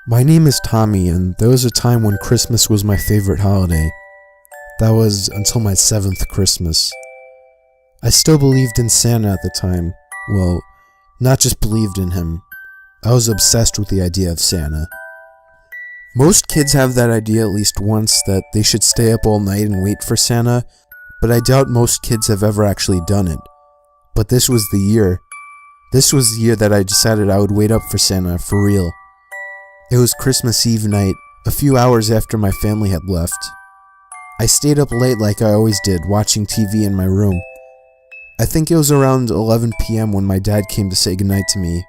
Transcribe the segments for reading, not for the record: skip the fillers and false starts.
My name is Tommy, and there was a time when Christmas was my favorite holiday. That was until my 7th Christmas. I still believed in Santa at the time. Well, not just believed in him. I was obsessed with the idea of Santa. Most kids have that idea at least once, that they should stay up all night and wait for Santa, but I doubt most kids have ever actually done it. But this was the year. This was the year that I decided I would wait up for Santa, for real. It was Christmas Eve night, a few hours after my family had left. I stayed up late like I always did, watching TV in my room. I think it was around 11 p.m. when my dad came to say goodnight to me.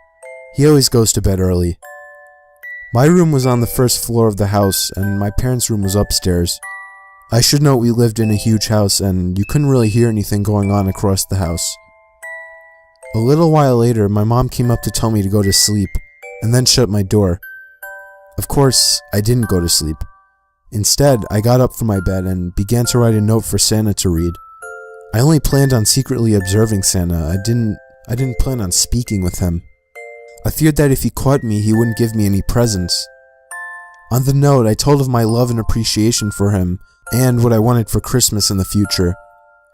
He always goes to bed early. My room was on the first floor of the house, and my parents' room was upstairs. I should note we lived in a huge house, and you couldn't really hear anything going on across the house. A little while later, my mom came up to tell me to go to sleep, and then shut my door. Of course, I didn't go to sleep. Instead, I got up from my bed and began to write a note for Santa to read. I only planned on secretly observing Santa. I didn't plan on speaking with him. I feared that if he caught me, he wouldn't give me any presents. On the note, I told of my love and appreciation for him, and what I wanted for Christmas in the future.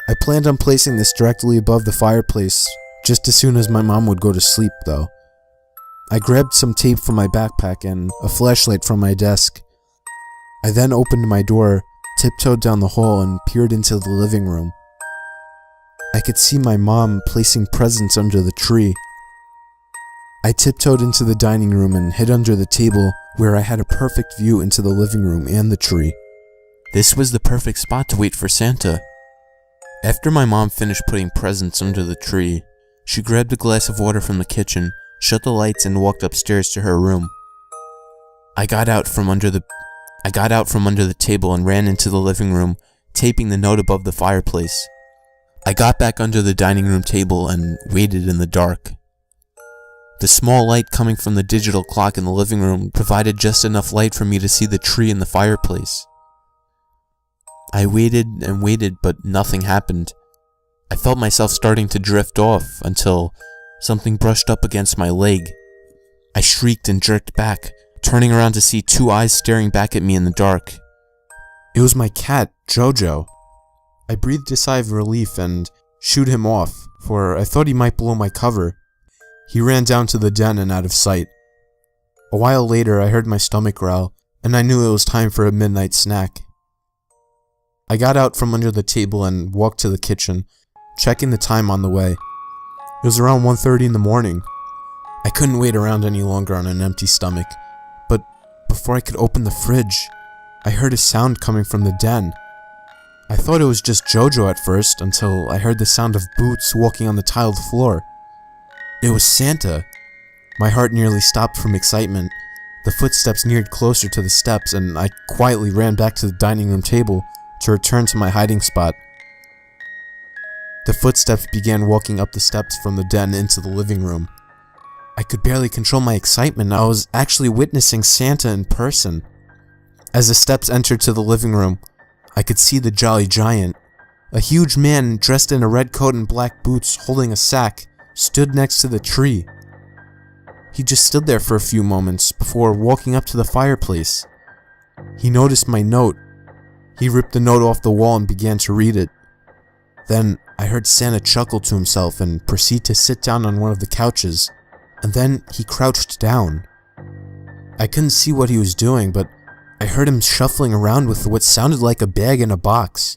I planned on placing this directly above the fireplace, just as soon as my mom would go to sleep, though. I grabbed some tape from my backpack and a flashlight from my desk. I then opened my door, tiptoed down the hall, and peered into the living room. I could see my mom placing presents under the tree. I tiptoed into the dining room and hid under the table, where I had a perfect view into the living room and the tree. This was the perfect spot to wait for Santa. After my mom finished putting presents under the tree, she grabbed a glass of water from the kitchen, shut the lights, and walked upstairs to her room. I got out from under the table and ran into the living room, taping the note above the fireplace. I got back under the dining room table and waited in the dark. The small light coming from the digital clock in the living room provided just enough light for me to see the tree and the fireplace. I waited and waited, but nothing happened. I felt myself starting to drift off until something brushed up against my leg. I shrieked and jerked back, turning around to see two eyes staring back at me in the dark. It was my cat, Jojo. I breathed a sigh of relief and shooed him off, for I thought he might blow my cover. He ran down to the den and out of sight. A while later, I heard my stomach growl, and I knew it was time for a midnight snack. I got out from under the table and walked to the kitchen, checking the time on the way. It was around 1:30 in the morning. I couldn't wait around any longer on an empty stomach, but before I could open the fridge, I heard a sound coming from the den. I thought it was just Jojo at first, until I heard the sound of boots walking on the tiled floor. It was Santa. My heart nearly stopped from excitement. The footsteps neared closer to the steps, and I quietly ran back to the dining room table to return to my hiding spot. The footsteps began walking up the steps from the den into the living room. I could barely control my excitement. I was actually witnessing Santa in person. As the steps entered to the living room, I could see the Jolly Giant. A huge man dressed in a red coat and black boots, holding a sack, stood next to the tree. He just stood there for a few moments before walking up to the fireplace. He noticed my note. He ripped the note off the wall and began to read it. Then I heard Santa chuckle to himself and proceed to sit down on one of the couches, and then he crouched down. I couldn't see what he was doing, but I heard him shuffling around with what sounded like a bag in a box.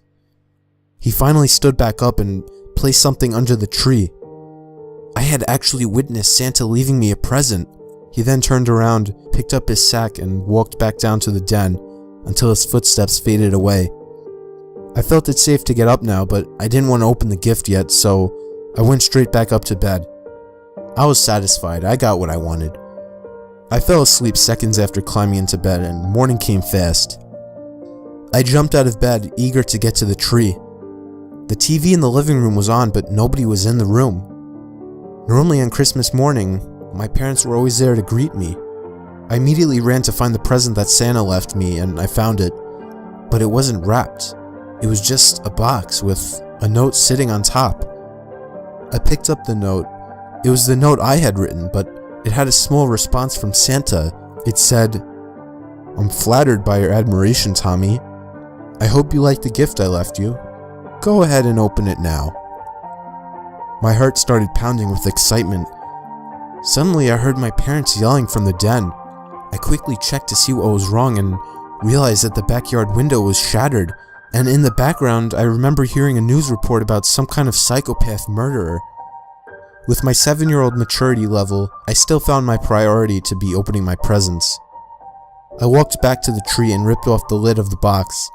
He finally stood back up and placed something under the tree. I had actually witnessed Santa leaving me a present. He then turned around, picked up his sack, and walked back down to the den until his footsteps faded away. I felt it safe to get up now, but I didn't want to open the gift yet, so I went straight back up to bed. I was satisfied. I got what I wanted. I fell asleep seconds after climbing into bed, and morning came fast. I jumped out of bed, eager to get to the tree. The TV in the living room was on, but nobody was in the room. Normally on Christmas morning, my parents were always there to greet me. I immediately ran to find the present that Santa left me, and I found it. But it wasn't wrapped. It was just a box with a note sitting on top. I picked up the note. It was the note I had written, but it had a small response from Santa. It said, I'm flattered by your admiration, Tommy. I hope you like the gift I left you. Go ahead and open it now. My heart started pounding with excitement. Suddenly, I heard my parents yelling from the den. I quickly checked to see what was wrong and realized that the backyard window was shattered, and in the background, I remember hearing a news report about some kind of psychopath murderer. With my 7-year-old maturity level, I still found my priority to be opening my presents. I walked back to the tree and ripped off the lid of the box,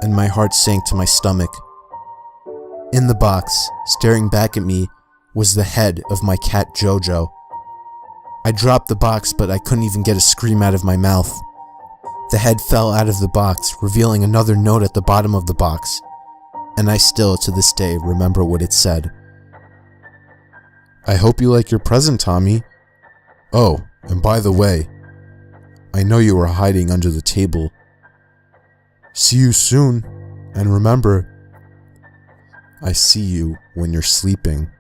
and my heart sank to my stomach. In the box, staring back at me, was the head of my cat Jojo. I dropped the box, but I couldn't even get a scream out of my mouth. The head fell out of the box, revealing another note at the bottom of the box, and I still, to this day, remember what it said. I hope you like your present, Tommy. Oh, and by the way, I know you were hiding under the table. See you soon, and remember, I see you when you're sleeping.